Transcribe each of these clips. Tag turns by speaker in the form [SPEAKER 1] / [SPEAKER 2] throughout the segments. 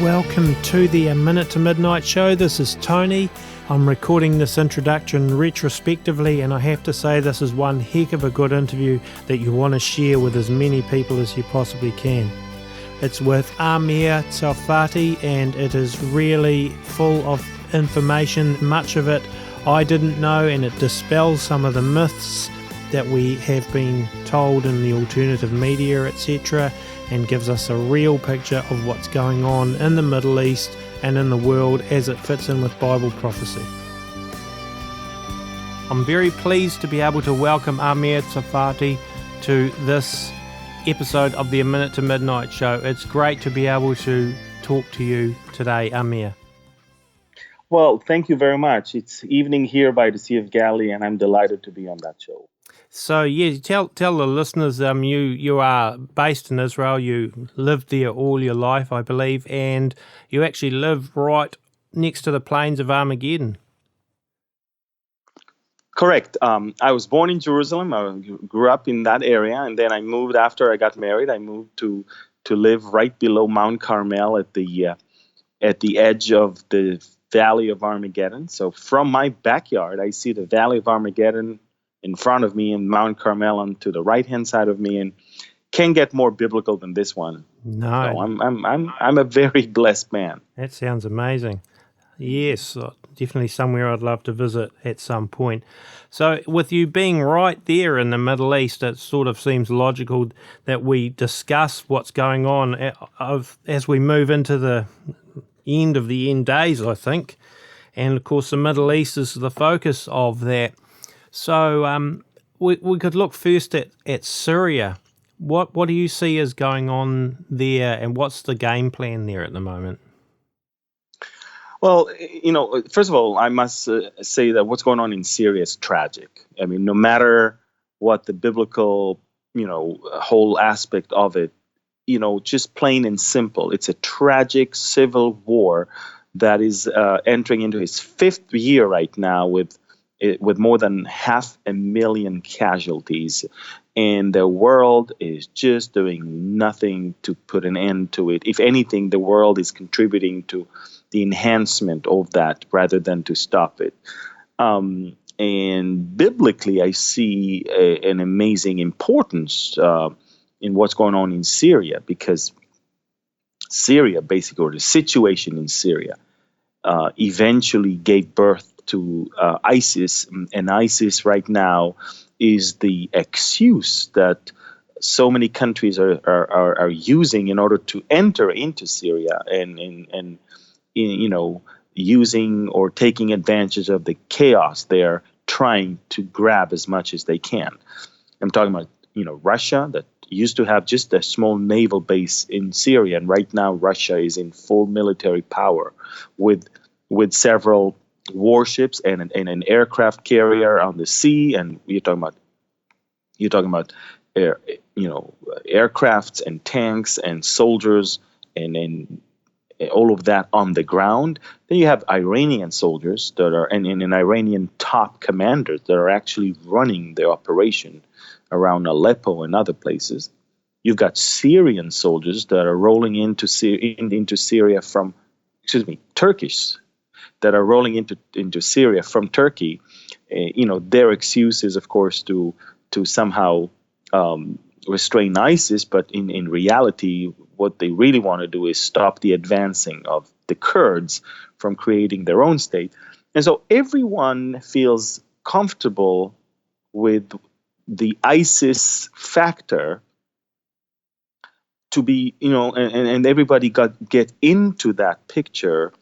[SPEAKER 1] Welcome to the A Minute to Midnight Show. This is Tony. I'm recording this introduction retrospectively, and I have to say this is one heck of a good interview that you want to share with as many people as you possibly can. It's with Amir Tsarfati, and it is really full of information. Much of it I didn't know, and it dispels some of the myths that we have been told in the alternative media, etc., and gives us a real picture of what's going on in the Middle East and in the world as it fits in with Bible prophecy. I'm very pleased to be able to welcome Amir Tsarfati to this episode of the A Minute to Midnight Show. It's great to be able to talk to you today, Amir.
[SPEAKER 2] Well, thank you very much. It's evening here by the Sea of Galilee, and I'm delighted to be on that show.
[SPEAKER 1] So, yeah, tell the listeners, you are based in Israel, you lived there all your life, I believe, and you actually live right next to the plains of Armageddon.
[SPEAKER 2] Correct. I was born in Jerusalem. I grew up in that area, and then I moved after I got married. I moved to live right below Mount Carmel at the edge of the Valley of Armageddon. So from my backyard, I see the Valley of Armageddon in front of me and Mount Carmel on to the right-hand side of me, and can't get more biblical than this one.
[SPEAKER 1] No,
[SPEAKER 2] so I'm a very blessed man.
[SPEAKER 1] That sounds amazing. Yes, definitely somewhere I'd love to visit at some point. So with you being right there in the Middle East, it sort of seems logical that we discuss what's going on as we move into the end of the end days, I think. And of course, the Middle East is the focus of that. So we could look first at Syria. What do you see is going on there, and what's the game plan there at the moment?
[SPEAKER 2] Well, first of all, I must say that what's going on in Syria is tragic. I mean, no matter what the biblical, whole aspect of it, just plain and simple, it's a tragic civil war that is entering into its fifth year right now with more than 500,000 casualties, and the world is just doing nothing to put an end to it. If anything, the world is contributing to the enhancement of that rather than to stop it. And biblically, I see an amazing importance in what's going on in Syria, because Syria, basically, or the situation in Syria, eventually gave birth to ISIS, and ISIS right now is the excuse that so many countries are using in order to enter into Syria and using or taking advantage of the chaos they're trying to grab as much as they can. I'm talking about Russia, that used to have just a small naval base in Syria, and right now Russia is in full military power with several warships and an aircraft carrier on the sea, and you're talking about aircrafts and tanks and soldiers and all of that on the ground. Then you have Iranian soldiers that are and Iranian top commanders that are actually running the operation around Aleppo and other places. You've got Syrian soldiers that are rolling into Syria from, Turkish that are rolling into Syria from Turkey. Their excuse is, of course, to somehow restrain ISIS, but in reality, what they really want to do is stop the advancing of the Kurds from creating their own state. And so everyone feels comfortable with the ISIS factor to be, and everybody get into that picture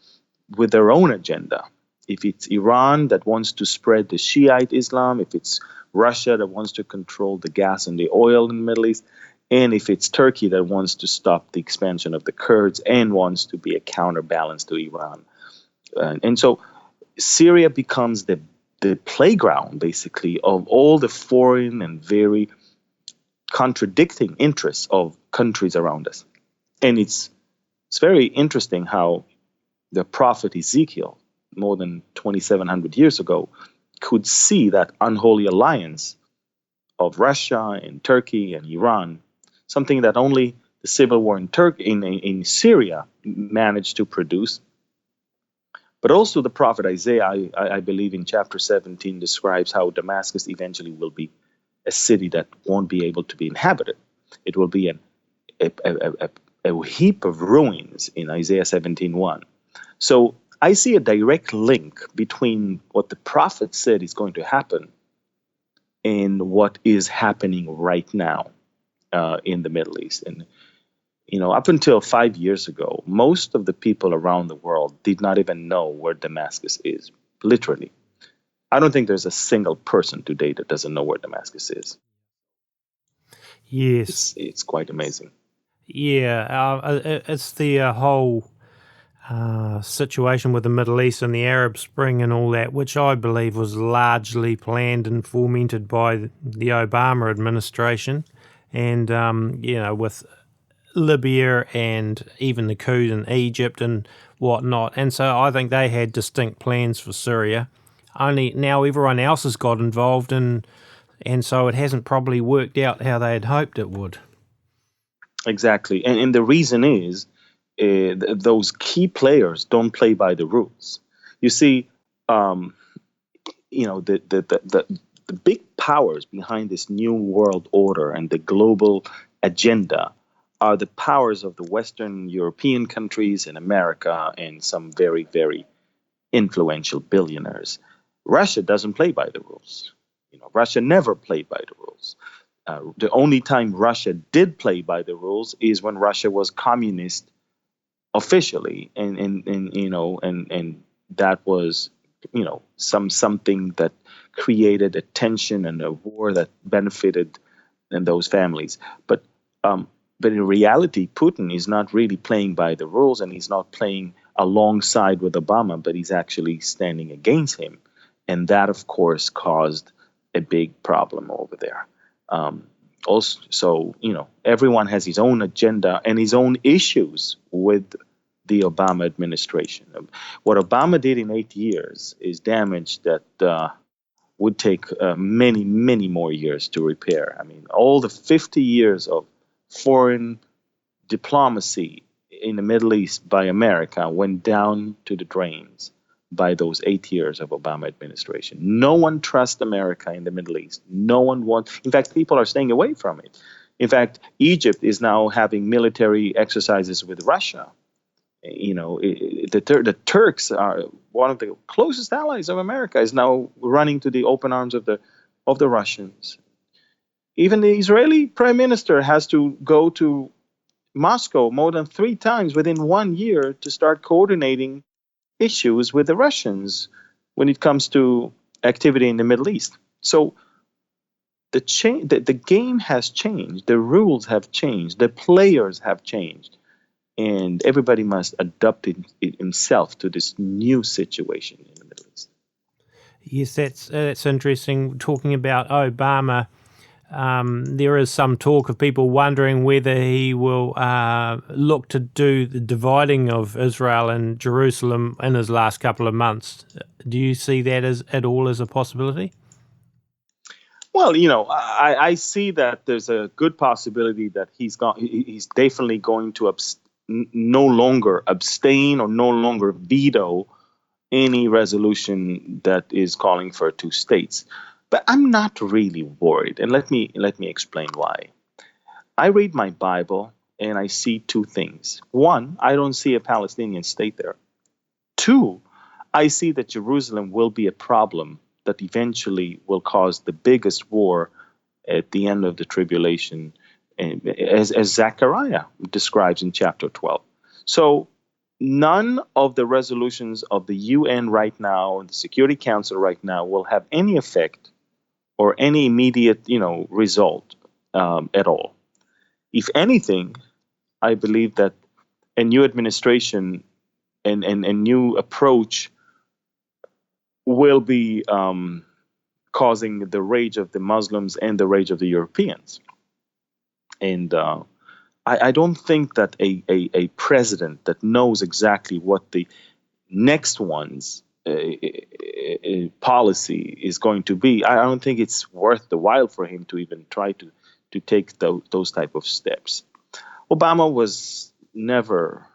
[SPEAKER 2] with their own agenda. If it's Iran that wants to spread the Shiite Islam, if it's Russia that wants to control the gas and the oil in the Middle East, and if it's Turkey that wants to stop the expansion of the Kurds and wants to be a counterbalance to Iran. And so Syria becomes the playground, basically, of all the foreign and very contradicting interests of countries around us. And it's very interesting how the prophet Ezekiel, more than 2,700 years ago, could see that unholy alliance of Russia and Turkey and Iran, something that only the civil war in Syria managed to produce. But also the prophet Isaiah, I believe in chapter 17, describes how Damascus eventually will be a city that won't be able to be inhabited. It will be a heap of ruins in Isaiah 17:1. So I see a direct link between what the prophet said is going to happen and what is happening right now in the Middle East. And up until 5 years ago, most of the people around the world did not even know where Damascus is, literally. I don't think there's a single person today that doesn't know where Damascus is.
[SPEAKER 1] Yes.
[SPEAKER 2] It's quite amazing.
[SPEAKER 1] Yeah, it's the whole situation with the Middle East and the Arab Spring and all that, which I believe was largely planned and fomented by the Obama administration. And, with Libya and even the coup in Egypt and whatnot. And so I think they had distinct plans for Syria. Only now everyone else has got involved, and so it hasn't probably worked out how they had hoped it would.
[SPEAKER 2] Exactly. And the reason is those key players don't play by the rules. You see, the big powers behind this new world order and the global agenda are the powers of the Western European countries and America and some very, very influential billionaires. Russia doesn't play by the rules. Russia never played by the rules. The only time Russia did play by the rules is when Russia was communist officially, and that was something that created a tension and a war that benefited those families. But in reality, Putin is not really playing by the rules, and he's not playing alongside with Obama, but he's actually standing against him, and that, of course, caused a big problem over there. Also, everyone has his own agenda and his own issues with the Obama administration. What Obama did in 8 years is damage that would take many, many more years to repair. I mean, all the 50 years of foreign diplomacy in the Middle East by America went down to the drains by those 8 years of Obama administration. No one trusts America in the Middle East. No one wants. In fact, people are staying away from it. In fact, Egypt is now having military exercises with Russia. The Turks are one of the closest allies of America, is now running to the open arms of the Russians. Even the Israeli prime minister has to go to Moscow more than 3 times within 1 year to start coordinating issues with the Russians when it comes to activity in the Middle East. So the game has changed, the rules have changed, the players have changed, and everybody must adapt himself to this new situation in the Middle East.
[SPEAKER 1] Yes, that's interesting. Talking about Obama, there is some talk of people wondering whether he will look to do the dividing of Israel and Jerusalem in his last couple of months. Do you see that at all as a possibility?
[SPEAKER 2] Well, I see that there's a good possibility that he's definitely going to no longer abstain or no longer veto any resolution that is calling for 2 states. But I'm not really worried, and let me explain why. I read my Bible and I see 2 things. 1, I don't see a Palestinian state there. 2, I see that Jerusalem will be a problem that eventually will cause the biggest war at the end of the tribulation, as Zechariah describes in chapter 12. So none of the resolutions of the UN right now, the Security Council right now, will have any effect or any immediate, result at all. If anything, I believe that a new administration and a new approach will be causing the rage of the Muslims and the rage of the Europeans. And I don't think that a president that knows exactly what the next one's policy is going to be, I don't think it's worth the while for him to even try to take those type of steps. Obama was never,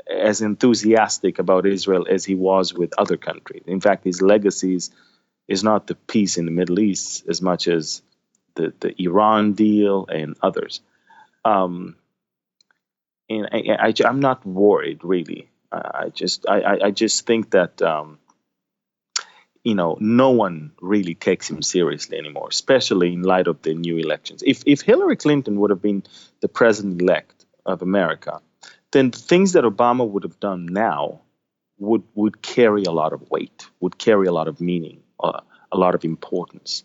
[SPEAKER 2] as enthusiastic about Israel as he was with other countries. In fact, his legacies is not the peace in the Middle East as much as the Iran deal and others. Um, and I'm not worried really. I just think that no one really takes him seriously anymore, especially in light of the new elections. If Hillary Clinton would have been the president elect of America, then the things that Obama would have done now would carry a lot of weight, would carry a lot of meaning, a lot of importance.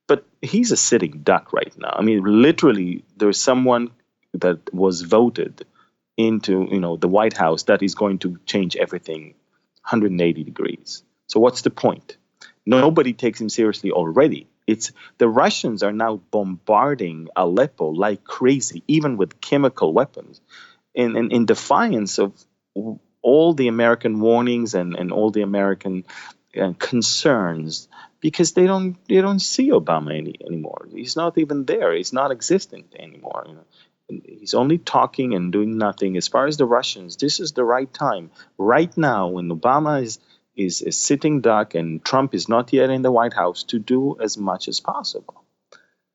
[SPEAKER 2] But he's a sitting duck right now. I mean, literally, there's someone that was voted into, the White House that is going to change everything 180 degrees. So what's the point? Nobody takes him seriously already. It's the Russians are now bombarding Aleppo like crazy, even with chemical weapons, in defiance of all the American warnings and all the American concerns, because they don't see Obama anymore. He's not even there. He's not existent anymore. He's only talking and doing nothing. As far as the Russians, this is the right time. Right now, when Obama is a sitting duck and Trump is not yet in the White House, to do as much as possible.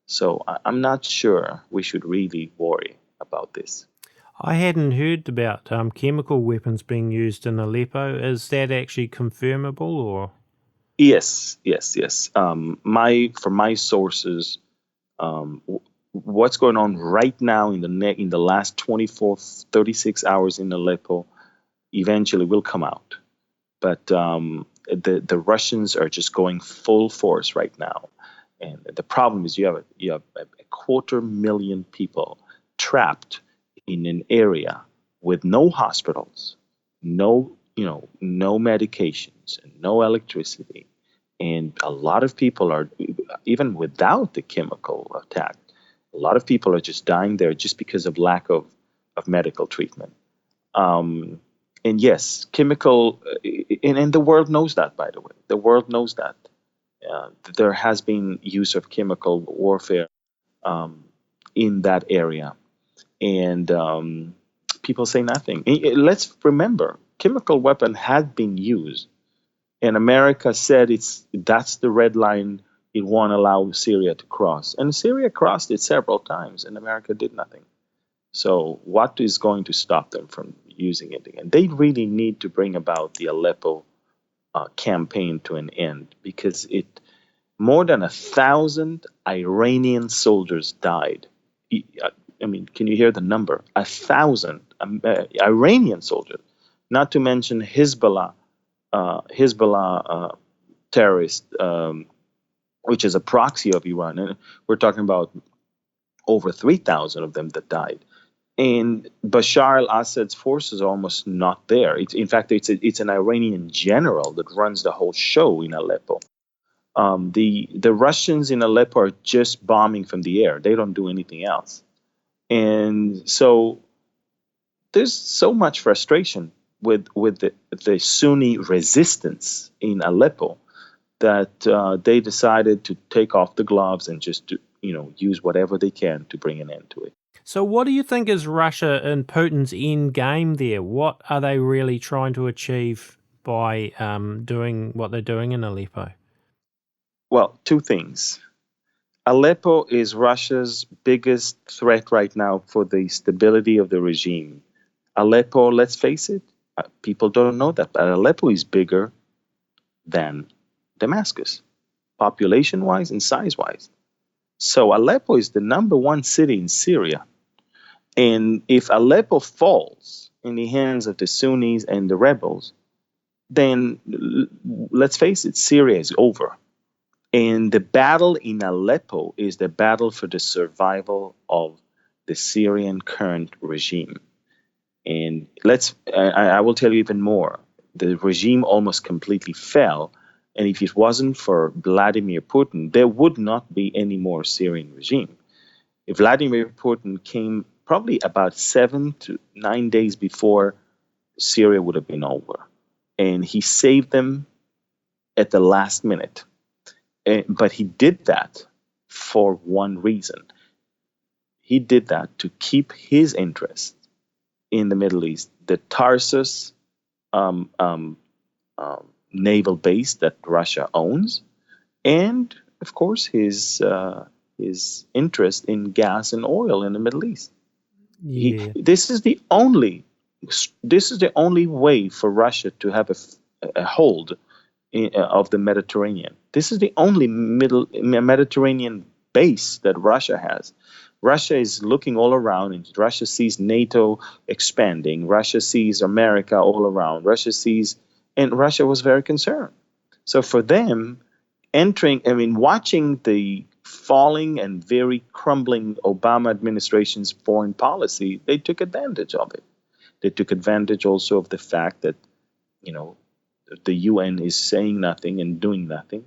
[SPEAKER 2] So I'm not sure we should really worry about this.
[SPEAKER 1] I hadn't heard about chemical weapons being used in Aleppo. Is that actually confirmable, or?
[SPEAKER 2] Yes. From my sources, what's going on right now in the last 24, 36 hours in Aleppo eventually will come out. But the Russians are just going full force right now, and the problem is you have a 250,000 people trapped in an area with no hospitals, no medications, and no electricity, and a lot of people are, even without the chemical attack, a lot of people are just dying there just because of lack of medical treatment. Um, and yes, chemical, and the world knows that, by the way. The world knows that. There has been use of chemical warfare um, in that area. And people say nothing. Let's remember, chemical weapon had been used, and America said that's the red line it won't allow Syria to cross. And Syria crossed it several times, and America did nothing. So what is going to stop them from using it again? They really need to bring about the Aleppo campaign to an end, because more than 1,000 Iranian soldiers died. I mean, can you hear the number? 1,000 Iranian soldiers, not to mention Hezbollah terrorists, which is a proxy of Iran. And we're talking about over 3,000 of them that died. And Bashar al-Assad's forces are almost not there. In fact, it's an Iranian general that runs the whole show in Aleppo. The Russians in Aleppo are just bombing from the air. They don't do anything else. And so there's so much frustration with the Sunni resistance in Aleppo that they decided to take off the gloves and just use whatever they can to bring an end to it.
[SPEAKER 1] So what do you think is Russia and Putin's end game there? What are they really trying to achieve by doing what they're doing in Aleppo?
[SPEAKER 2] Well, two things. Aleppo is Russia's biggest threat right now for the stability of the regime. Aleppo, let's face it, people don't know that, but Aleppo is bigger than Damascus, population-wise and size-wise. So Aleppo is the number one city in Syria. And if Aleppo falls in the hands of the Sunnis and the rebels, then let's face it, Syria is over. And the battle in Aleppo is the battle for the survival of the Syrian current regime. And I will tell you even more. The regime almost completely fell. And if it wasn't for Vladimir Putin, there would not be any more Syrian regime. If Vladimir Putin came probably about 7 to 9 days before, Syria would have been over. And he saved them at the last minute. But he did that for one reason. he did that to keep his interests in the Middle East, the Tarsus um, um, naval base that Russia owns, and of course his interest in gas and oil in the Middle East.
[SPEAKER 1] Yeah.
[SPEAKER 2] This is the only way for Russia to have a hold of the Mediterranean. This is the only Mediterranean base that Russia has. Russia is looking all around, and Russia sees NATO expanding. Russia sees America all around. And Russia was very concerned. So for them, watching the falling and very crumbling Obama administration's foreign policy, they took advantage of it. They took advantage also of the fact that, you know, the UN is saying nothing and doing nothing.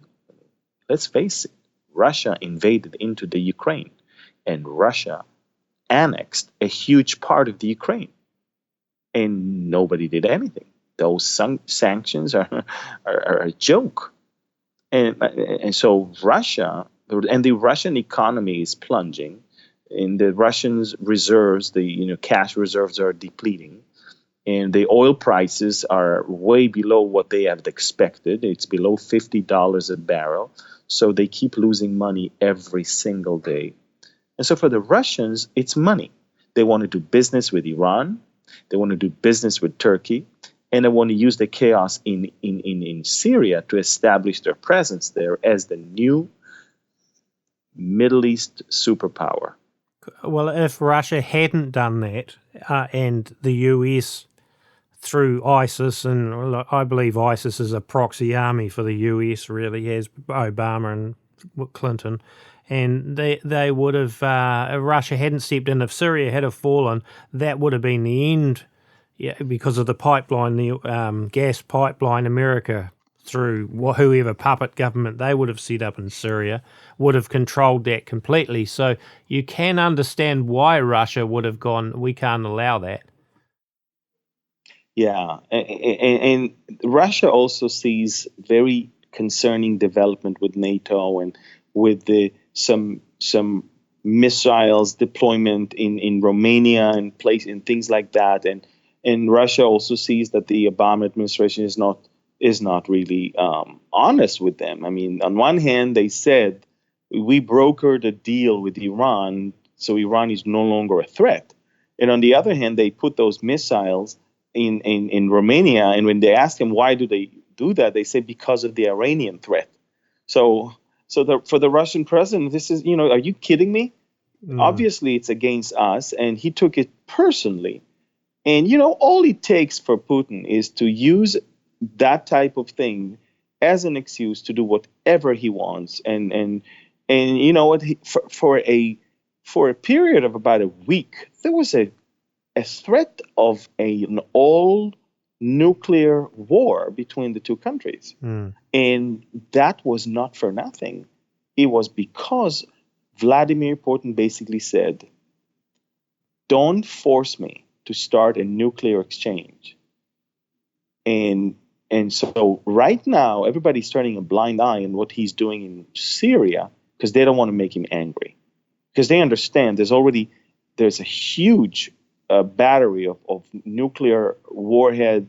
[SPEAKER 2] Let's face it, Russia invaded into the Ukraine, and Russia annexed a huge part of the Ukraine, and nobody did anything. Those sanctions are a joke. And so Russia, and the Russian economy is plunging, and the Russians' reserves, the cash reserves are depleting, and the oil prices are way below what they have expected. It's below $50 a barrel, so they keep losing money every single day. And so for the Russians, it's money. They want to do business with Iran, they want to do business with Turkey, and they want to use the chaos in Syria to establish their presence there as the new Middle East superpower.
[SPEAKER 1] Well, if Russia hadn't done that, and the US through ISIS, and I believe ISIS is a proxy army for the US, really, as Obama and Clinton, and they would have, if Russia hadn't stepped in, if Syria had have fallen, that would have been the end. Yeah, because of the pipeline, the gas pipeline, America through whoever puppet government they would have set up in Syria would have controlled that completely. So you can understand why Russia would have gone, we can't allow that.
[SPEAKER 2] Yeah, and Russia also sees very concerning development with NATO and with some missiles deployment in Romania and things like that, and Russia also sees that the Obama administration is not really honest with them. I mean, on one hand, they said we brokered a deal with Iran, so Iran is no longer a threat, and on the other hand, they put those missiles in Romania, and when they asked them why do they do that, they say because of the Iranian threat. So for the Russian president, this is, are you kidding me? Obviously, it's against us, and he took it personally. And all it takes for Putin is to use that type of thing as an excuse to do whatever he wants. And you know what? For a period of about a week, there was a threat of an all nuclear war between the two countries. And that was not for nothing. It was because Vladimir Putin basically said, don't force me to start a nuclear exchange. And so right now, everybody's turning a blind eye on what he's doing in Syria because they don't want to make him angry. Because they understand there's a huge battery of nuclear warhead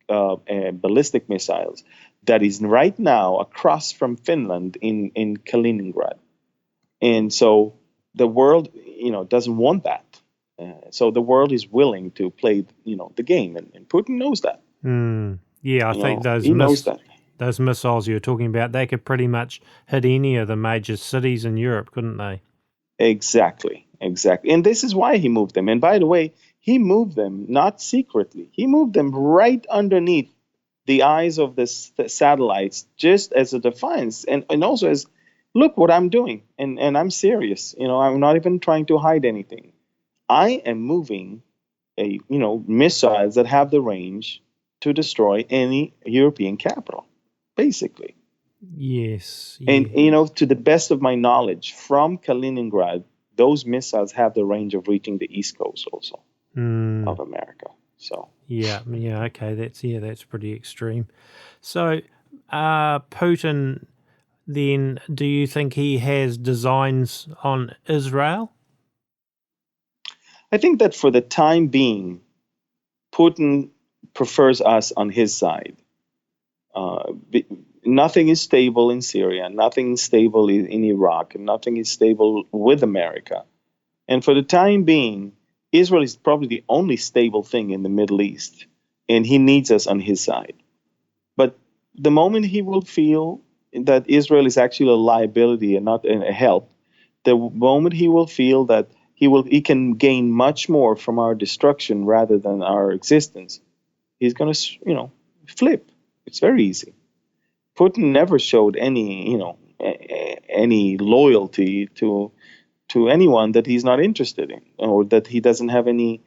[SPEAKER 2] and ballistic missiles that is right now across from Finland in Kaliningrad. And so the world, doesn't want that. So the world is willing to play, the game, and Putin knows that.
[SPEAKER 1] Yeah, I think
[SPEAKER 2] he knows that.
[SPEAKER 1] Those missiles you're talking about, they could pretty much hit any of the major cities in Europe, couldn't they?
[SPEAKER 2] Exactly. And this is why he moved them. And by the way, he moved them not secretly. He moved them right underneath the eyes of the satellites, just as a defiance, and also as, look what I'm doing, and I'm serious. I'm not even trying to hide anything. I am moving missiles that have the range to destroy any European capital, basically.
[SPEAKER 1] Yes.
[SPEAKER 2] And to the best of my knowledge, from Kaliningrad, those missiles have the range of reaching the East Coast also of America. So
[SPEAKER 1] yeah, okay, that's pretty extreme. So Putin, then, do you think he has designs on Israel?
[SPEAKER 2] I think that for the time being, Putin prefers us on his side. Uh, be- Nothing is stable in Syria, nothing is stable in Iraq, and nothing is stable with America. And for the time being, Israel is probably the only stable thing in the Middle East, and he needs us on his side. But the moment he will feel that Israel is actually a liability and not a help, the moment he will feel that he can gain much more from our destruction rather than our existence, he's going to flip. It's very easy. Putin never showed any any loyalty to anyone that he's not interested in or that he doesn't have any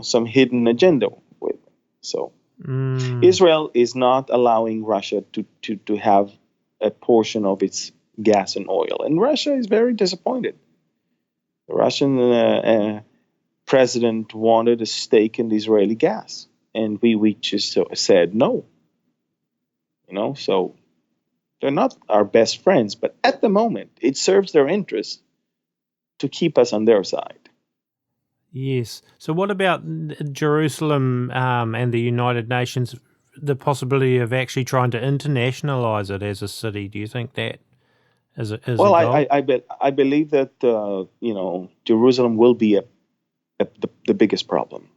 [SPEAKER 2] some hidden agenda with. So Israel is not allowing Russia to have a portion of its gas and oil, and Russia is very disappointed. The Russian president wanted a stake in the Israeli gas, and we just said no. So they're not our best friends, but at the moment, it serves their interest to keep us on their side.
[SPEAKER 1] Yes. So what about Jerusalem and the United Nations, the possibility of actually trying to internationalize it as a city? Do you think that is a
[SPEAKER 2] Well,
[SPEAKER 1] goal?
[SPEAKER 2] I believe that Jerusalem will be the biggest problem.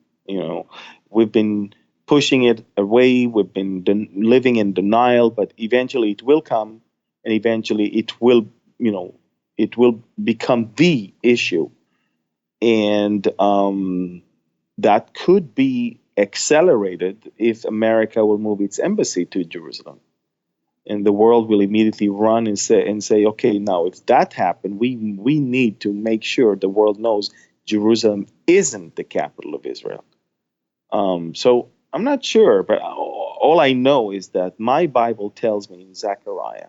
[SPEAKER 2] We've been pushing it away. We've been living in denial, but eventually it will come, and eventually it will become the issue, and that could be accelerated if America will move its embassy to Jerusalem, and the world will immediately run and say, okay, now if that happened, we need to make sure the world knows Jerusalem isn't the capital of Israel. So I'm not sure, but all I know is that my Bible tells me in Zechariah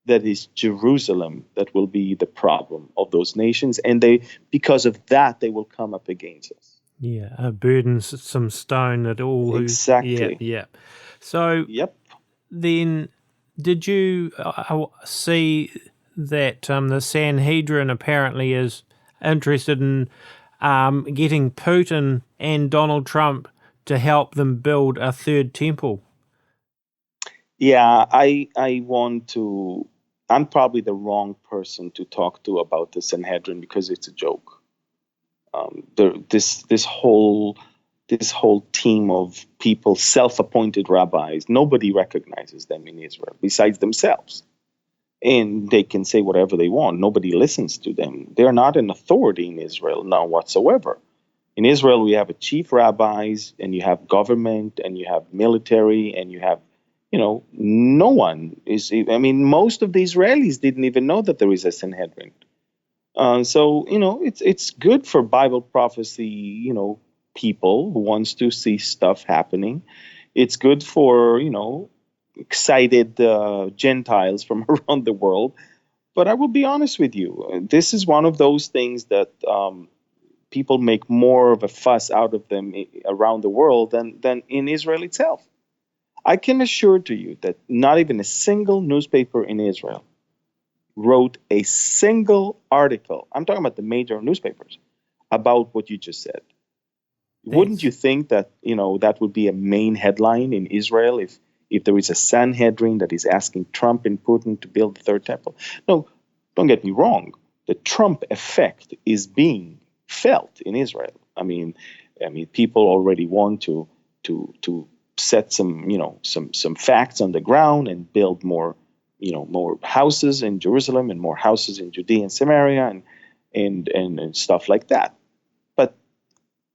[SPEAKER 2] that it's Jerusalem that will be the problem of those nations, and because of that, they will come up against us.
[SPEAKER 1] Yeah, a burdensome stone at all.
[SPEAKER 2] Exactly.
[SPEAKER 1] Yeah. So
[SPEAKER 2] Yep.
[SPEAKER 1] then, did you see that the Sanhedrin apparently is interested in getting Putin and Donald Trump to help them build a third temple?
[SPEAKER 2] Yeah, I want to. I'm probably the wrong person to talk to about the Sanhedrin because it's a joke. This whole team of people, self-appointed rabbis, nobody recognizes them in Israel besides themselves, and they can say whatever they want. Nobody listens to them. They're not an authority in Israel now whatsoever. In Israel, we have a chief rabbis, and you have government, and you have military, and you have, no one is. I mean, most of the Israelis didn't even know that there is a Sanhedrin. So it's good for Bible prophecy, people who wants to see stuff happening. It's good for excited Gentiles from around the world. But I will be honest with you, this is one of those things that people make more of a fuss out of them around the world than in Israel itself. I can assure to you that not even a single newspaper in Israel wrote a single article. I'm talking about the major newspapers about what you just said. Wouldn't
[SPEAKER 1] That's
[SPEAKER 2] you think that that would be a main headline in Israel if there is a Sanhedrin that is asking Trump and Putin to build the third temple? No, don't get me wrong. The Trump effect is being felt in Israel. I mean, people already want to set some facts on the ground and build more houses in Jerusalem and more houses in Judea and Samaria and stuff like that. But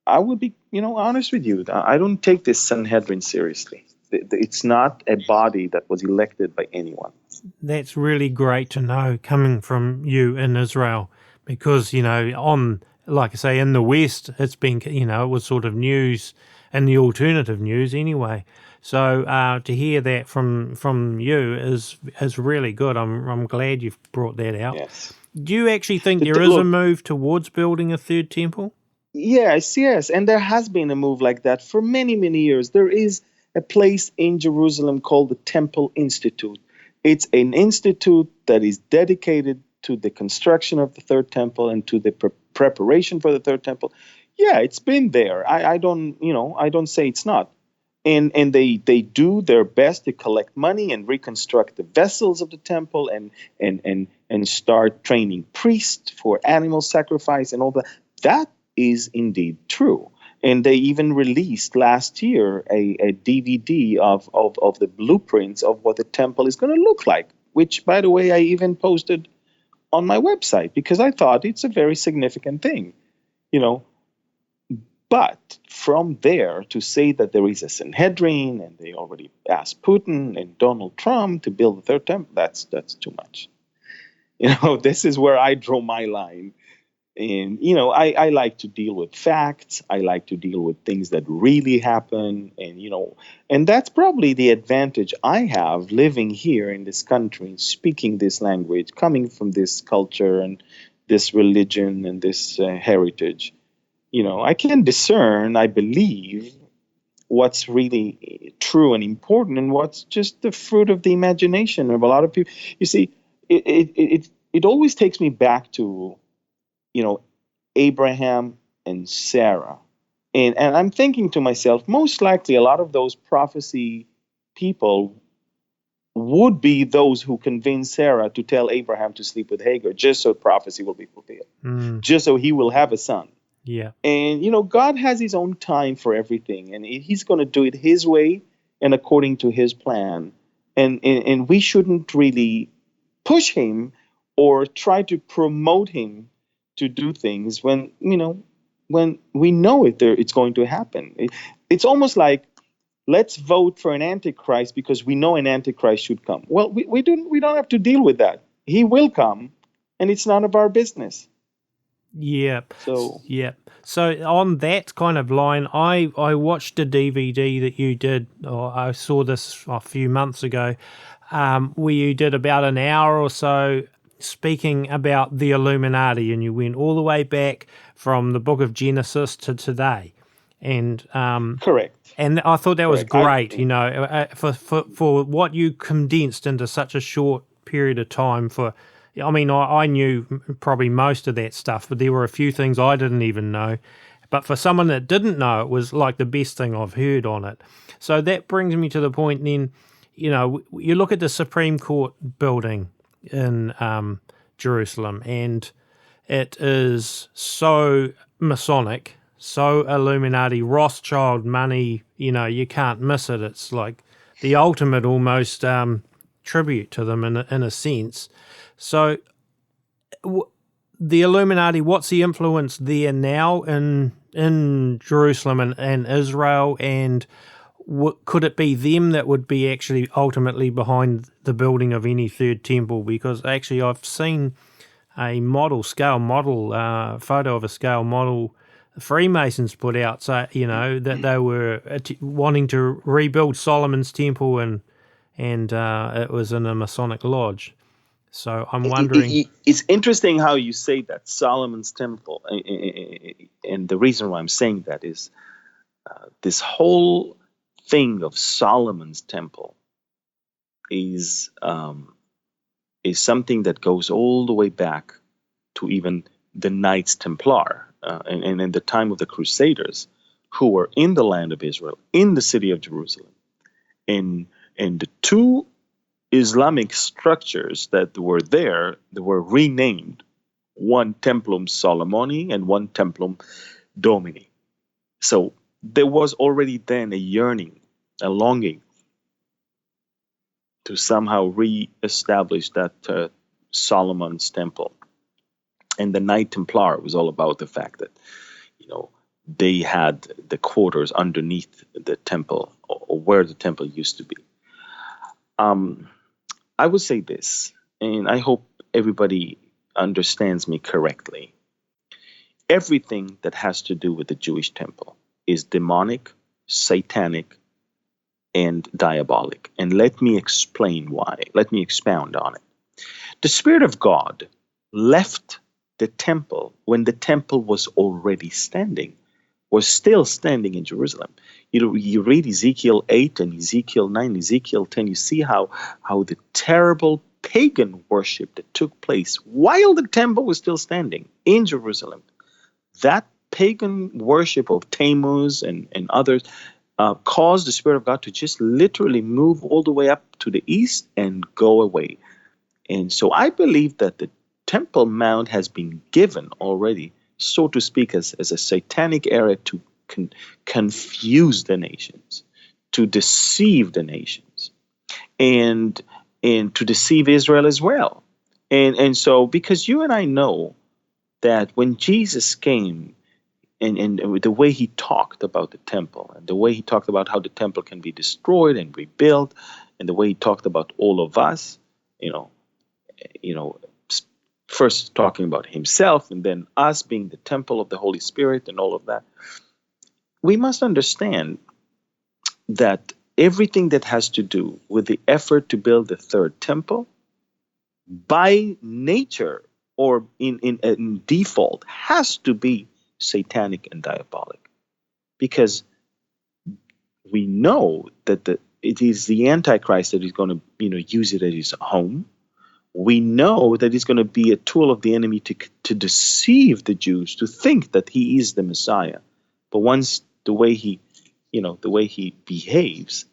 [SPEAKER 2] I would be honest with you. I don't take this Sanhedrin seriously. It's not a body that was elected by anyone.
[SPEAKER 1] that's really great to know coming from you in Israel, because like I say, in the West, it's been it was sort of news and the alternative news anyway. So to hear that from you is really good. I'm glad you've brought that out.
[SPEAKER 2] Yes.
[SPEAKER 1] Do you actually think there is a
[SPEAKER 2] Look,
[SPEAKER 1] move towards building a third temple?
[SPEAKER 2] yes, and there has been a move like that for many, many years. There is a place in Jerusalem called the Temple Institute. It's an institute that is dedicated to the construction of the third temple and to the preparation for the third temple. Yeah, it's been there. I don't say it's not. And they do their best to collect money and reconstruct the vessels of the temple and start training priests for animal sacrifice and all that. That is indeed true. And they even released last year a DVD of the blueprints of what the temple is going to look like, which, by the way, I even posted on my website because I thought it's a very significant thing. You know, but from there to say that there is a Sanhedrin and they already asked Putin and Donald Trump to build the third temple, that's too much. This is where I draw my line. And I like to deal with facts. I like to deal with things that really happen. And that's probably the advantage I have living here in this country, speaking this language, coming from this culture and this religion and this heritage. I can discern, I believe, what's really true and important and what's just the fruit of the imagination of a lot of people. You see, it always takes me back to, Abraham and Sarah. And I'm thinking to myself, most likely a lot of those prophecy people would be those who convinced Sarah to tell Abraham to sleep with Hagar just so prophecy will be fulfilled, just so he will have a son.
[SPEAKER 1] Yeah.
[SPEAKER 2] And, God has his own time for everything, and he's going to do it his way and according to his plan. And we shouldn't really push him or try to promote him to do things when we know it's going to happen. It's almost like, let's vote for an antichrist because we know an antichrist should come. Well, we don't have to deal with that. He will come, and it's none of our business.
[SPEAKER 1] Yep.
[SPEAKER 2] So
[SPEAKER 1] on that kind of line, I watched a DVD that you did, or I saw this a few months ago, where you did about an hour or so speaking about the Illuminati, and you went all the way back from the book of Genesis to today. And
[SPEAKER 2] correct.
[SPEAKER 1] And I thought that was
[SPEAKER 2] Correct.
[SPEAKER 1] great, for what you condensed into such a short period of time. I knew probably most of that stuff, but there were a few things I didn't even know. But for someone that didn't know, it was like the best thing I've heard on it. So that brings me to the point then, you look at the Supreme Court building in Jerusalem, and it is so Masonic, so Illuminati, Rothschild money, you can't miss it. It's like the ultimate almost tribute to them in a sense. So the Illuminati, what's the influence there now in Jerusalem and Israel, and could it be them that would be actually ultimately behind the building of any third temple? Because actually I've seen a scale model photo of a scale model the Freemasons put out, so that they were wanting to rebuild Solomon's temple, and it was in a Masonic lodge. So I'm wondering.
[SPEAKER 2] It's interesting how you say that, Solomon's temple. And the reason why I'm saying that is this whole thing of Solomon's temple is something that goes all the way back to even the Knights Templar and in the time of the Crusaders, who were in the land of Israel, in the city of Jerusalem. And the two Islamic structures that were there, they were renamed, one Templum Solomoni and one Templum Domini. So there was already then a yearning, a longing to somehow re-establish that Solomon's temple. And the Knight Templar was all about the fact that, they had the quarters underneath the temple, or where the temple used to be. I would say this, and I hope everybody understands me correctly. Everything that has to do with the Jewish temple is demonic, satanic, and diabolic. And let me explain why. Let me expound on it. The Spirit of God left the temple when the temple was already standing, was still standing in Jerusalem. You read Ezekiel 8 and Ezekiel 9, Ezekiel 10, you see how the terrible pagan worship that took place while the temple was still standing in Jerusalem, that pagan worship of Tammuz and others caused the Spirit of God to just literally move all the way up to the east and go away. And so I believe that the Temple Mount has been given already, so to speak, as a satanic area to confuse the nations, to deceive the nations, and to deceive Israel as well. And so because you and I know that when Jesus came, and the way he talked about the temple, and the way he talked about how the temple can be destroyed and rebuilt, and the way he talked about all of us, you know, you know, first talking about himself and then us being the temple of the Holy Spirit and all of that, we must understand that everything that has to do with the effort to build the third temple, by nature or in default, has to be satanic and diabolic, because we know that it is the Antichrist that is going to use it as his home. We know that he's going to be a tool of the enemy to deceive the Jews to think that he is the Messiah. But once the way he behaves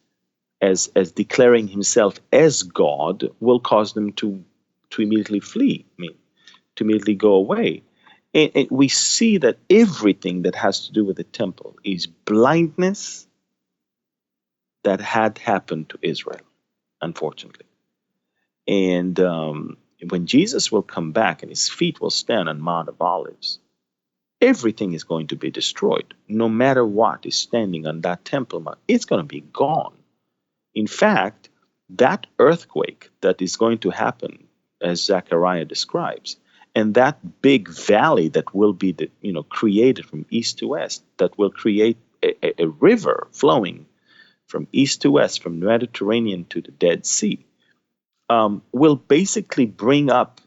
[SPEAKER 2] as declaring himself as God will cause them to immediately flee, to immediately go away. And we see that everything that has to do with the temple is blindness that had happened to Israel, unfortunately. And when Jesus will come back and his feet will stand on Mount of Olives, everything is going to be destroyed. No matter what is standing on that temple mount, it's going to be gone. In fact, that earthquake that is going to happen, as Zechariah describes, and that big valley that will be created from east to west, that will create a river flowing from east to west, from the Mediterranean to the Dead Sea, will basically bring up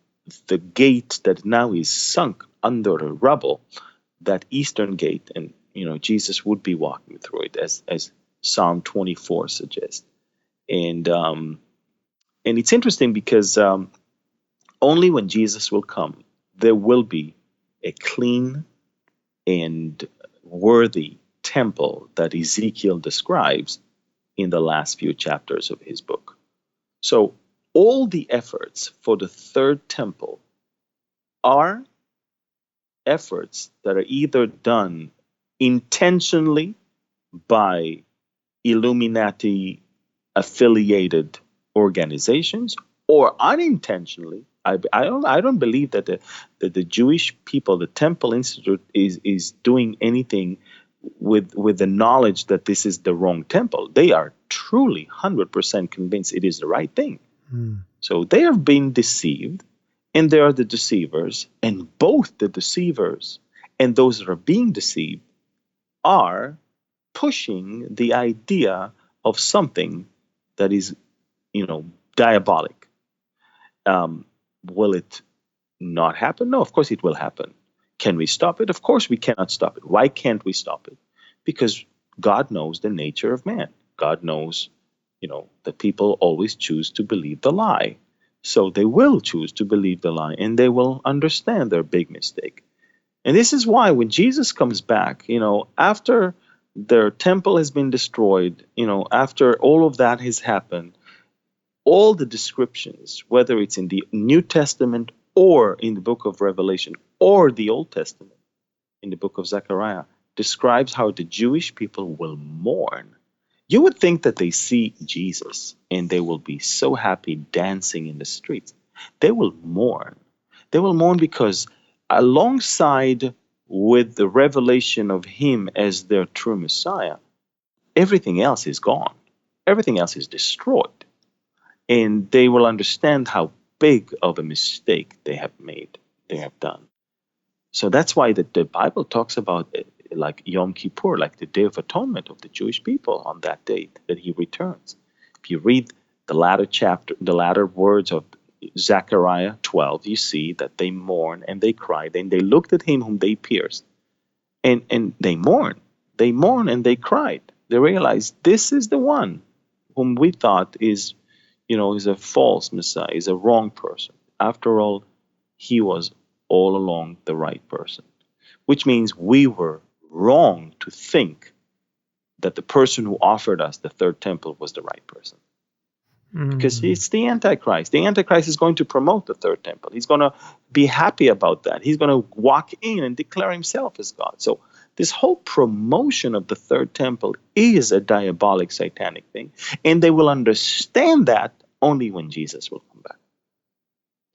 [SPEAKER 2] the gate that now is sunk under the rubble, that eastern gate, and Jesus would be walking through it, as Psalm 24 suggests. And it's interesting because only when Jesus will come, there will be a clean and worthy temple that Ezekiel describes in the last few chapters of his book. So all the efforts for the third temple are efforts that are either done intentionally by Illuminati affiliated organizations, or unintentionally. I don't believe that the Jewish people, the Temple Institute, is doing anything with the knowledge that this is the wrong temple. They are truly 100% convinced it is the right thing. So they have been deceived, and they are the deceivers, and both the deceivers and those that are being deceived are pushing the idea of something that is, diabolic. Will it not happen? No, of course it will happen. Can we stop it? Of course we cannot stop it. Why can't we stop it? Because God knows the nature of man. God knows, that people always choose to believe the lie. So they will choose to believe the lie, and they will understand their big mistake. And this is why when Jesus comes back, after their temple has been destroyed, after all of that has happened, all the descriptions, whether it's in the New Testament or in the book of Revelation or the Old Testament in the book of Zechariah, describes how the Jewish people will mourn. You would think that they see Jesus and they will be so happy dancing in the streets. They will mourn. They will mourn because alongside with the revelation of him as their true Messiah, everything else is gone. Everything else is destroyed. And they will understand how big of a mistake they have made, they have done. So that's why the Bible talks about like Yom Kippur, like the Day of Atonement of the Jewish people on that date that he returns. If you read the latter chapter, the latter words of Zechariah 12, you see that they mourn and they cry. Then they looked at him whom they pierced, and they mourn. They mourn and they cried. They realized this is the one whom we thought is a false Messiah, is a wrong person. After all, he was all along the right person. which means we were wrong to think that the person who offered us the third temple was the right person. Because it's the Antichrist. The Antichrist is going to promote the third temple. He's going to be happy about that. He's going to walk in and declare himself as God. So this whole promotion of the third temple is a diabolic, satanic thing. And they will understand that only when Jesus will come back.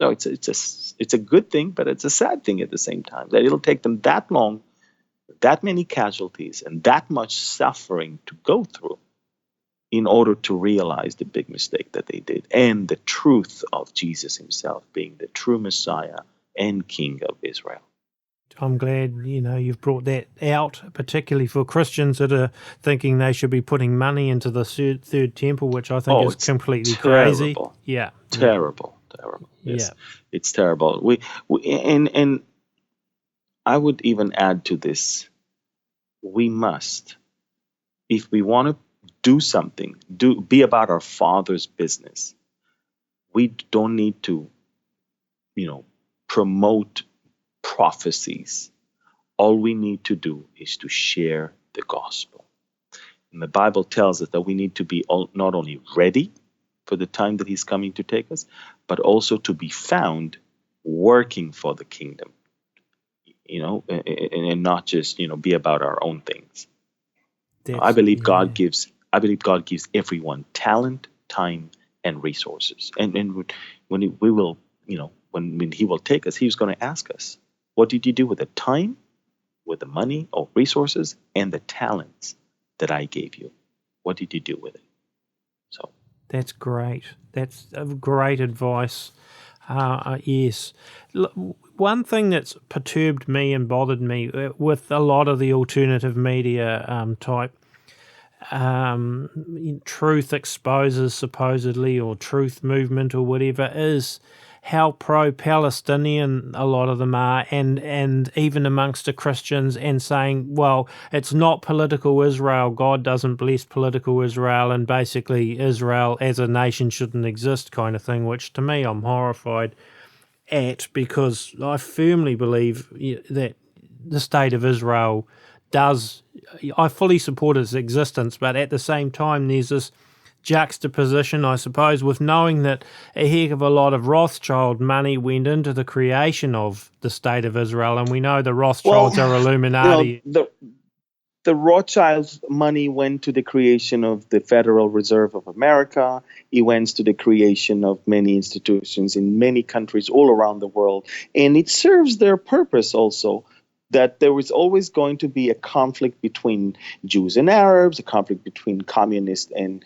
[SPEAKER 2] So it's a good thing, but it's a sad thing at the same time, that it'll take them that long, that many casualties, and that much suffering to go through in order to realize the big mistake that they did, and the truth of Jesus himself being the true Messiah and King of Israel.
[SPEAKER 1] I'm glad, you've brought that out, particularly for Christians that are thinking they should be putting money into the third temple, which I think is completely crazy. Yeah.
[SPEAKER 2] Terrible. Yes. Yeah. It's terrible. We and I would even add to this, we must, if we want to do something, be about our Father's business. We don't need to, promote prophecies. All we need to do is to share the gospel. And the Bible tells us that we need to be not only ready for the time that he's coming to take us, but also to be found working for the kingdom, and not just, be about our own things. I believe God gives everyone talent, time, and resources. And when he will take us, he's going to ask us, what did you do with the time, with the money or resources, and the talents that I gave you? What did you do with it? So
[SPEAKER 1] that's great. That's great advice. Yes. One thing that's perturbed me and bothered me with a lot of the alternative media type truth exposes, supposedly, or truth movement or whatever, is how pro-Palestinian a lot of them are, and even amongst the Christians, and saying, well, it's not political Israel, God doesn't bless political Israel, and basically Israel as a nation shouldn't exist kind of thing, which to me I'm horrified at, because I firmly believe that the state of Israel I fully support its existence, but at the same time there's this juxtaposition, I suppose, with knowing that a heck of a lot of Rothschild money went into the creation of the state of Israel, and we know the Rothschilds are Illuminati.
[SPEAKER 2] The Rothschilds' money went to the creation of the Federal Reserve of America. It went to the creation of many institutions in many countries all around the world. And it serves their purpose also, that there was always going to be a conflict between Jews and Arabs, a conflict between communists and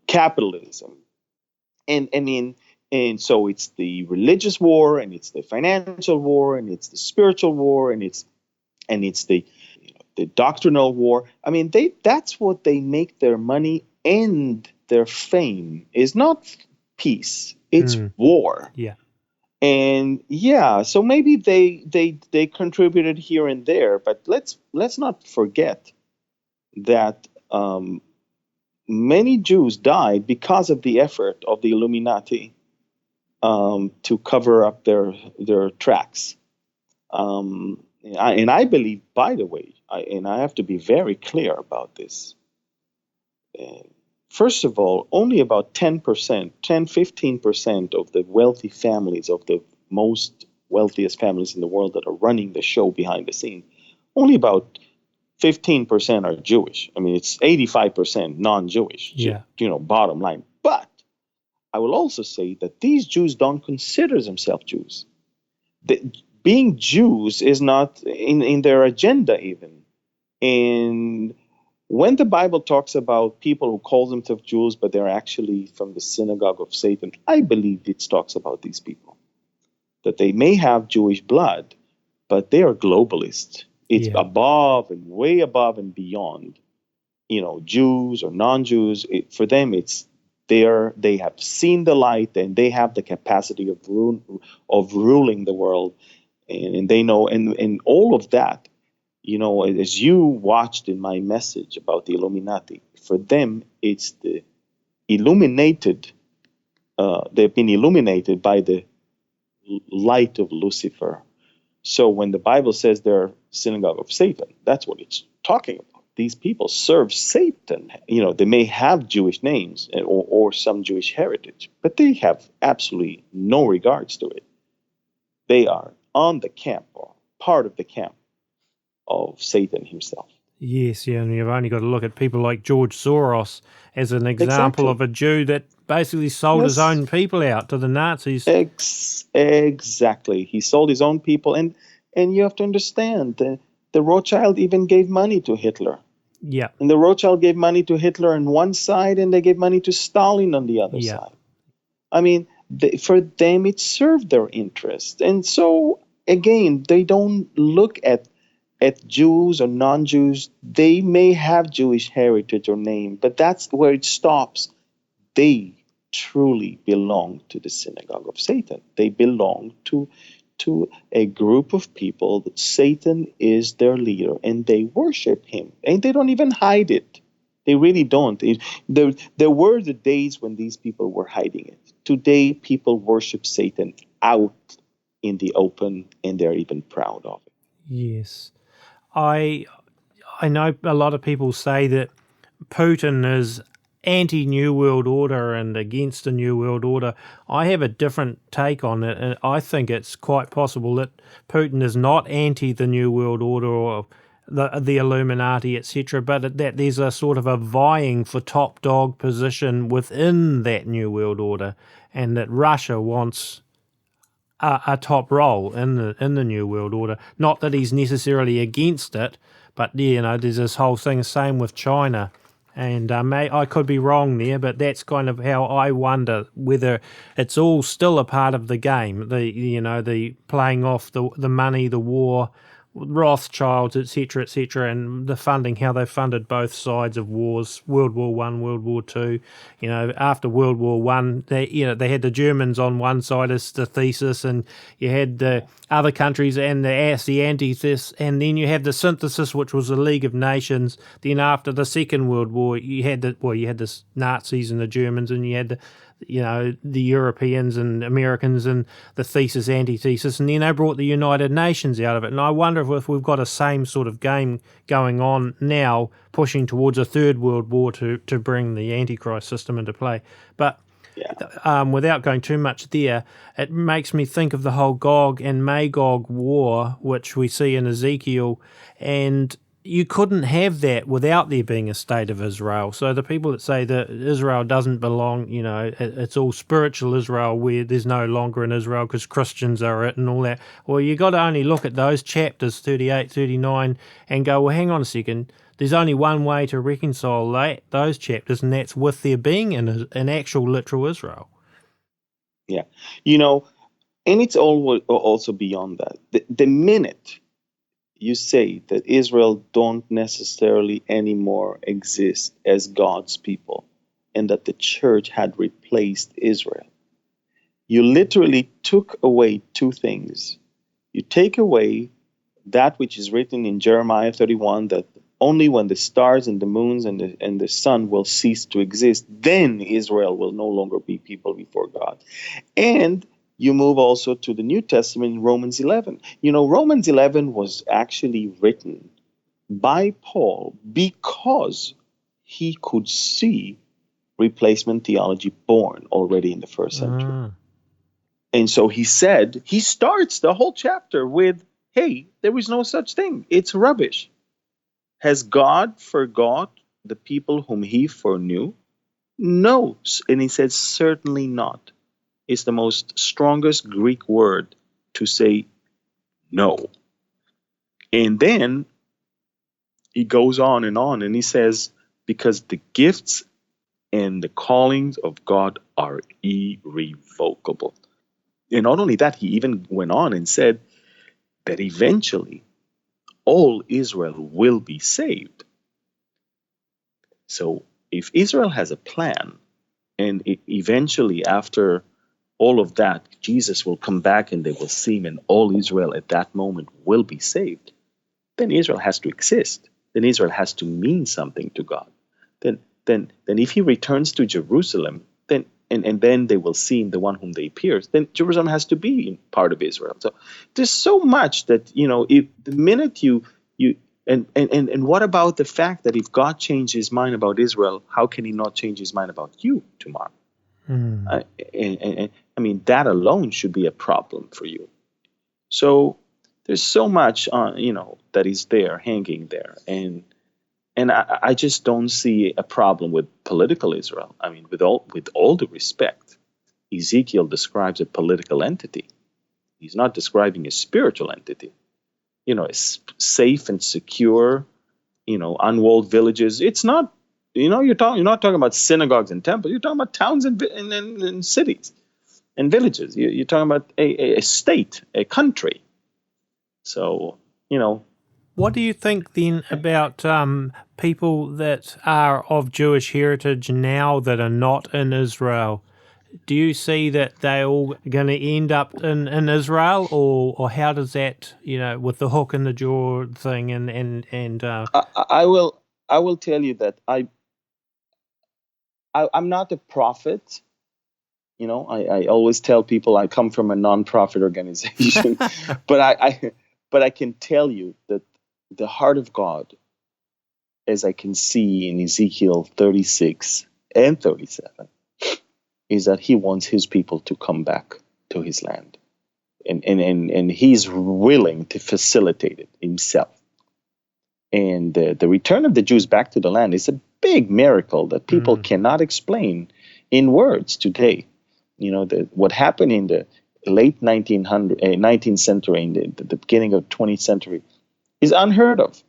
[SPEAKER 2] capitalism. And so it's the religious war, and it's the financial war, and it's the spiritual war, and it's the doctrinal war. I mean, that's what they make their money and their fame is, not peace, it's war.
[SPEAKER 1] Yeah.
[SPEAKER 2] And so maybe they contributed here and there, but let's not forget that many Jews died because of the effort of the Illuminati to cover up their tracks. And I believe, by the way, I have to be very clear about this. First of all, only about 15% of the wealthy families, of the most wealthiest families in the world that are running the show behind the scenes, only about 15% are Jewish. I mean, it's 85% non-Jewish, bottom line. But I will also say that these Jews don't consider themselves Jews. Being Jews is not in their agenda even. And when the Bible talks about people who call themselves Jews, but they're actually from the synagogue of Satan, I believe it talks about these people. That they may have Jewish blood, but they are globalists. It's above and way above and beyond, Jews or non-Jews. For them, it's they have seen the light, and they have the capacity of ruling the world, and they know, and all of that. As you watched in my message about the Illuminati, for them, it's the illuminated, they've been illuminated by the light of Lucifer, So when the Bible says they're synagogue of Satan, that's what it's talking about. These people serve Satan. They may have Jewish names or some Jewish heritage, but they have absolutely no regards to it. They are on the camp or part of the camp of Satan himself.
[SPEAKER 1] Yes, yeah, and you've only got to look at people like George Soros as an example
[SPEAKER 2] Exactly.
[SPEAKER 1] of a Jew that basically sold his
[SPEAKER 2] Yes.
[SPEAKER 1] own people out to the Nazis.
[SPEAKER 2] Exactly. He sold his own people, and you have to understand the Rothschild even gave money to Hitler.
[SPEAKER 1] Yeah,
[SPEAKER 2] And the Rothschild gave money to Hitler on one side, and they gave money to Stalin on the other
[SPEAKER 1] yeah.
[SPEAKER 2] side. I mean, for them, it served their interest. And so, again, they don't look at Jews or non-Jews. They may have Jewish heritage or name, but that's where it stops. They truly belong to the synagogue of Satan. They belong to a group of people that Satan is their leader, and they worship him, and they don't even hide it. They really don't. There were the days when these people were hiding it. Today, people worship Satan out in the open, and they're even proud of it.
[SPEAKER 1] Yes. I know a lot of people say that Putin is anti-New World Order and against the New World Order. I have a different take on it, and I think it's quite possible that Putin is not anti the New World Order or the Illuminati, etc., but that there's a sort of a vying for top dog position within that New World Order, and that Russia wants a top role in the New World Order. Not that he's necessarily against it, but there's this whole thing. Same with China, and I could be wrong there, but that's kind of how I wonder whether it's all still a part of the game. The playing off the money, the war, Rothschilds, etc., and the funding, how they funded both sides of wars, World War One, World War Two. After World War One, they had the Germans on one side as the thesis, and you had the other countries and the antithis, and then you have the synthesis, which was the League of Nations. Then after the Second World War, you had the Nazis and the Germans, and you had the Europeans and Americans and the thesis, antithesis, and then they brought the United Nations out of it. And I wonder if we've got a same sort of game going on now, pushing towards a third world war to bring the Antichrist system into play. But without going too much there, it makes me think of the whole Gog and Magog war, which we see in Ezekiel, and you couldn't have that without there being a state of Israel. So the people that say that Israel doesn't belong, it's all spiritual Israel where there's no longer an Israel because Christians are it and all that. Well, you got to only look at those chapters 38, 39 and go, well, hang on a second. There's only one way to reconcile those chapters, and that's with there being an actual literal Israel.
[SPEAKER 2] Yeah. And it's also beyond that. The minute you say that Israel don't necessarily anymore exist as God's people and that the church had replaced Israel, you literally took away two things. You take away that which is written in Jeremiah 31, that only when the stars and the moons and the sun will cease to exist, then Israel will no longer be people before God. And you move also to the New Testament in Romans 11. Romans 11 was actually written by Paul because he could see replacement theology born already in the first century. And so he starts the whole chapter with, hey, there is no such thing. It's rubbish. Has God forgot the people whom he foreknew? No. And he said, certainly not. It's the most strongest Greek word to say no. And then he goes on, and he says, because the gifts and the callings of God are irrevocable. And not only that, he even went on and said that eventually all Israel will be saved. So if Israel has a plan, and eventually after all of that, Jesus will come back and they will see him, and all Israel at that moment will be saved, then Israel has to exist. Then Israel has to mean something to God. Then if he returns to Jerusalem, then and then they will see in the one whom they pierced, then Jerusalem has to be part of Israel. So there's so much that, if the minute you and what about the fact that if God changed his mind about Israel, how can he not change his mind about you tomorrow? I mean, that alone should be a problem for you. So there's so much that is there, hanging there, and I just don't see a problem with political Israel. I mean, with all the respect, Ezekiel describes a political entity. He's not describing a spiritual entity. It's safe and secure, unwalled villages. It's not, you're not talking about synagogues and temples. You're talking about towns and cities and villages. You're talking about a state, a country. So,
[SPEAKER 1] What do you think then about people that are of Jewish heritage now that are not in Israel? Do you see that they're all going to end up in Israel, or how does that, with the hook in the jaw thing and
[SPEAKER 2] I will tell you that I'm not a prophet. I always tell people I come from a non-profit organization, but I can tell you that the heart of God, as I can see in Ezekiel 36 and 37, is that he wants his people to come back to his land. And he's willing to facilitate it himself. And the return of the Jews back to the land is a big miracle that people cannot explain in words today. What happened in the late 19th century, in the beginning of the 20th century, is unheard of.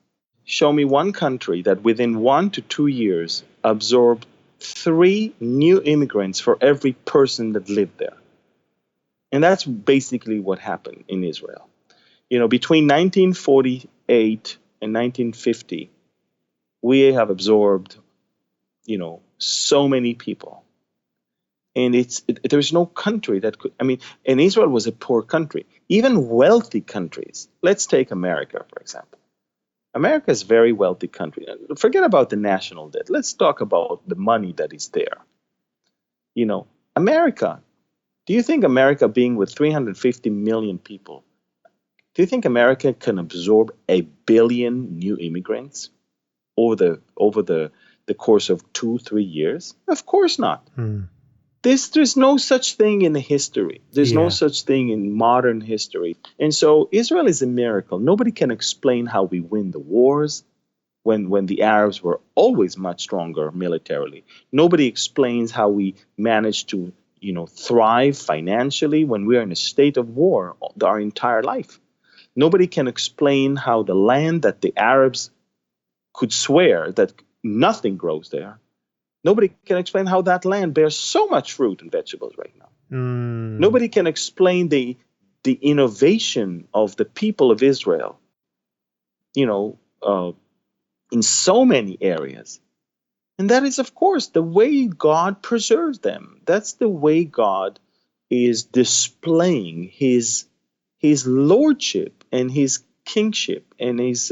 [SPEAKER 2] Show me one country that within 1 to 2 years absorbed 3 new immigrants for every person that lived there. And that's basically what happened in Israel. Between 1948 and 1950, we have absorbed, so many people. And there's no country that could, and Israel was a poor country. Even wealthy countries, let's take America, for example. America is a very wealthy country. Forget about the national debt. Let's talk about the money that is there. America, do you think America, being with 350 million people, do you think America can absorb 1 billion new immigrants over the course of 2-3 years? Of course not. There's no such thing in history. There's no such thing in modern history. And so Israel is a miracle. Nobody can explain how we win the wars when the Arabs were always much stronger militarily. Nobody explains how we managed to, thrive financially when we are in a state of war our entire life. Nobody can explain how the land that the Arabs could swear that nothing grows there, nobody can explain how that land bears so much fruit and vegetables right now. Nobody can explain the innovation of the people of Israel, in so many areas. And that is, of course, the way God preserves them. That's the way God is displaying his lordship and his kingship and his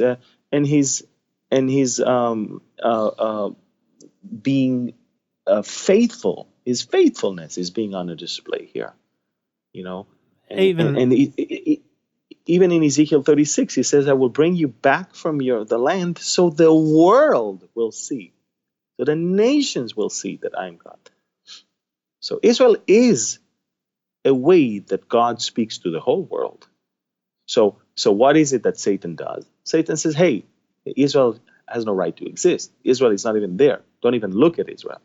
[SPEAKER 2] being faithful. His faithfulness is being on a display here, even in Ezekiel 36, he says, "I will bring you back from the land, so the world will see, so the nations will see that I am God." So Israel is a way that God speaks to the whole world. So what is it that Satan does? Satan says, "Hey, Israel has no right to exist. Israel is not even there. Don't even look at Israel."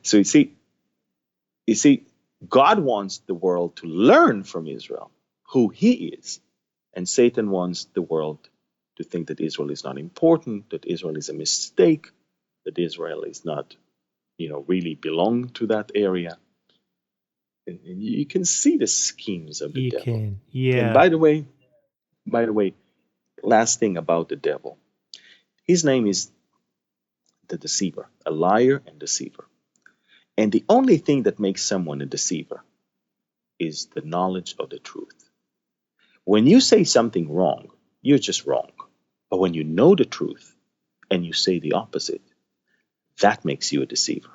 [SPEAKER 2] So you see, God wants the world to learn from Israel who he is. And Satan wants the world to think that Israel is not important, that Israel is a mistake, that Israel is not, really belong to that area. And you can see the schemes of the devil.
[SPEAKER 1] You can, yeah.
[SPEAKER 2] And by the way, last thing about the devil. His name is the deceiver, a liar and deceiver. And the only thing that makes someone a deceiver is the knowledge of the truth. When you say something wrong, you're just wrong. But when you know the truth and you say the opposite, that makes you a deceiver.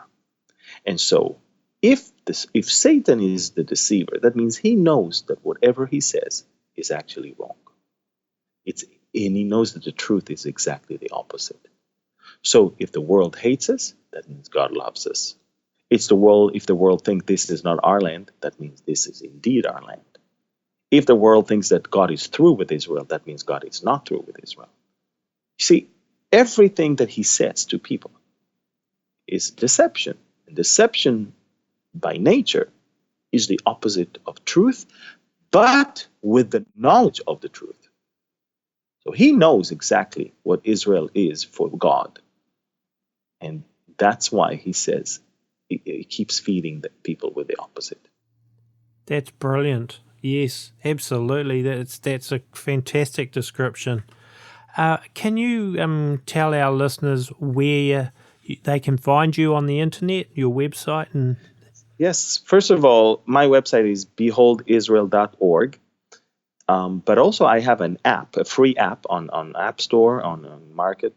[SPEAKER 2] And so if Satan is the deceiver, that means he knows that whatever he says is actually wrong. And he knows that the truth is exactly the opposite. So if the world hates us, that means God loves us. It's the world. If the world thinks this is not our land, that means this is indeed our land. If the world thinks that God is through with Israel, that means God is not through with Israel. You see, everything that he says to people is deception. And deception by nature is the opposite of truth, but with the knowledge of the truth. So he knows exactly what Israel is for God. And that's why he says he keeps feeding the people with the opposite.
[SPEAKER 1] That's brilliant. Yes, absolutely. That's a fantastic description. Can you tell our listeners where they can find you on the internet, your website? And
[SPEAKER 2] Yes, first of all, my website is beholdisrael.org. But also I have an app, a free app on App Store, on Market,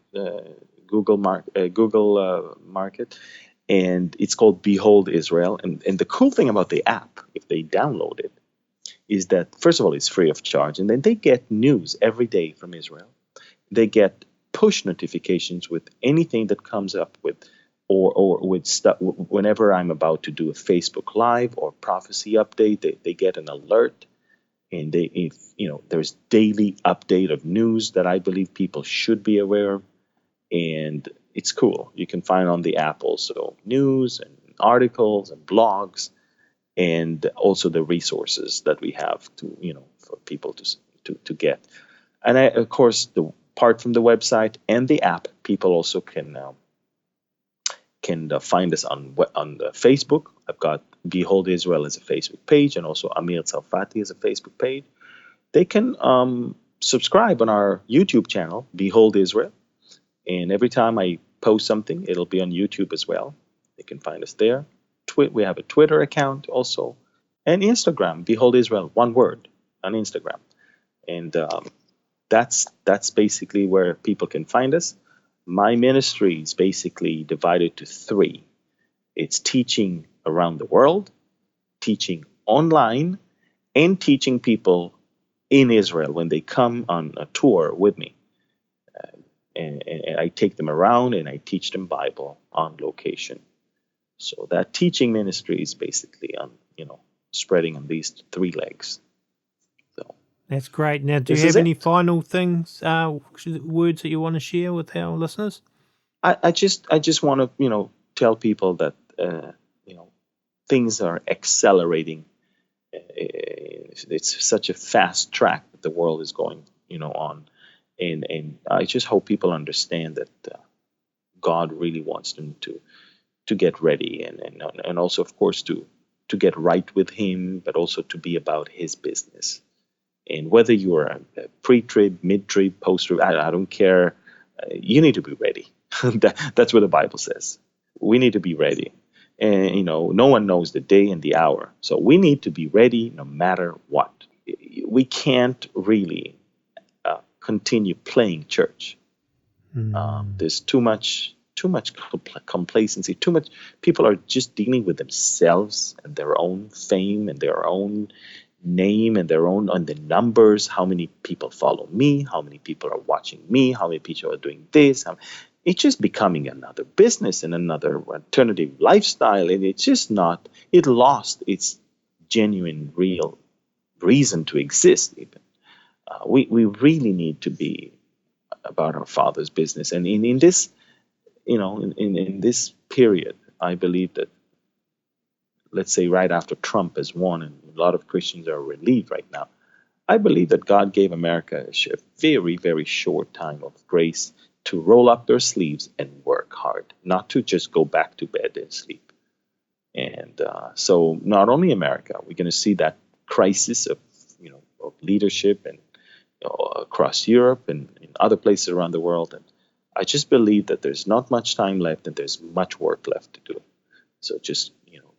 [SPEAKER 2] Google Market, and it's called Behold Israel. And the cool thing about the app, if they download it, is that first of all it's free of charge, and then they get news every day from Israel. They get push notifications with anything that comes up with, or with stuff. Whenever I'm about to do a Facebook Live or prophecy update, they get an alert. And if there's daily update of news that I believe people should be aware of, and it's cool. You can find on the app also news and articles and blogs, and also the resources that we have to for people to get. And of course, apart from the website and the app, people also can find us on the Facebook. I've got Behold Israel as a Facebook page, and also Amir Tsarfati as a Facebook page. They can subscribe on our YouTube channel, Behold Israel, and every time I post something, it'll be on YouTube as well. They can find us there. We have a Twitter account also, and Instagram, Behold Israel, one word on Instagram, and that's basically where people can find us. My ministry is basically divided to three. It's teaching around the world, teaching online, and teaching people in Israel when they come on a tour with me. And I take them around and I teach them Bible on location. So that teaching ministry is basically on, spreading on these three legs. So
[SPEAKER 1] that's great. Now, do you
[SPEAKER 2] this
[SPEAKER 1] have
[SPEAKER 2] is
[SPEAKER 1] any
[SPEAKER 2] it.
[SPEAKER 1] final things, words that you want to share with our listeners?
[SPEAKER 2] I just want to, tell people that, things are accelerating. It's such a fast track that the world is going, on. And I just hope people understand that God really wants them to get ready, and also, of course, to get right with Him, but also to be about His business. And whether you are a pre-trib, mid-trib, post-trib, I don't care. You need to be ready. That's what the Bible says. We need to be ready. And, no one knows the day and the hour. So we need to be ready no matter what. We can't really continue playing church. There's too much complacency. Too much people are just dealing with themselves and their own fame and their own name and their own on the numbers. How many people follow me? How many people are watching me? How many people are doing this? It's just becoming another business and another alternative lifestyle, and it's just not. It lost its genuine, real reason to exist. Even we really need to be about our Father's business, and in this, in this period, I believe that, let's say right after Trump has won and a lot of Christians are relieved right now, I believe that God gave America a very, very short time of grace to roll up their sleeves and work hard, not to just go back to bed and sleep. And so not only America, we're going to see that crisis of leadership and across Europe and in other places around the world. And I just believe that there's not much time left and there's much work left to do. So just,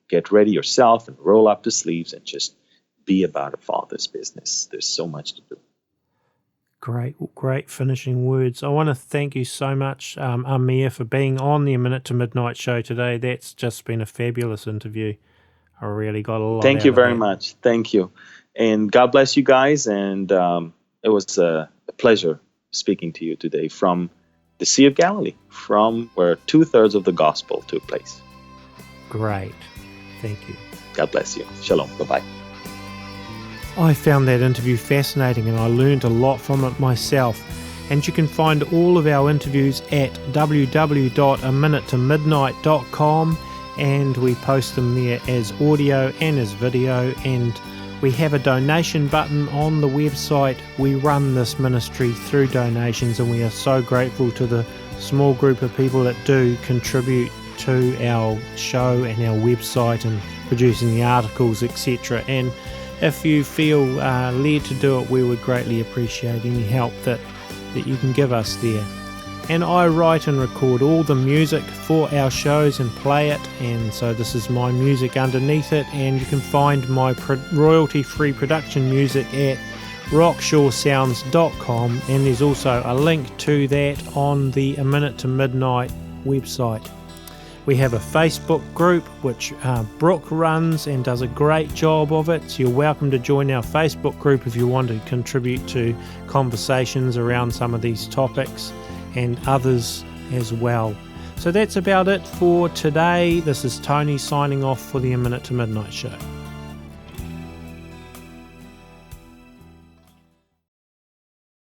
[SPEAKER 2] get ready yourself and roll up the sleeves and just be about a Father's business. There's so much to do.
[SPEAKER 1] Great finishing words. I want to thank you so much, Amir, for being on the A Minute to Midnight show today. That's just been a fabulous interview. I really got a lot
[SPEAKER 2] Thank
[SPEAKER 1] out
[SPEAKER 2] you
[SPEAKER 1] of
[SPEAKER 2] very
[SPEAKER 1] that.
[SPEAKER 2] much. Thank you. And God bless you guys. And it was a pleasure speaking to you today from the Sea of Galilee, from where 2/3 of the gospel took place.
[SPEAKER 1] Great. Thank you.
[SPEAKER 2] God bless you. Shalom. Bye-bye.
[SPEAKER 1] I found that interview fascinating and I learned a lot from it myself. And you can find all of our interviews at www.aminutemidnight.com, and we post them there as audio and as video, and we have a donation button on the website. We run this ministry through donations, and we are so grateful to the small group of people that do contribute to our show and our website and producing the articles, etc. And if you feel led to do it, we would greatly appreciate any help that you can give us there. And I write and record all the music for our shows and play it, and so this is my music underneath it, and you can find my royalty-free production music at rockshawsounds.com, and there's also a link to that on the A Minute to Midnight website. We have a Facebook group which Brooke runs and does a great job of it, so you're welcome to join our Facebook group if you want to contribute to conversations around some of these topics and others as well. So that's about it for today. This is Tony signing off for the A Minute to Midnight show.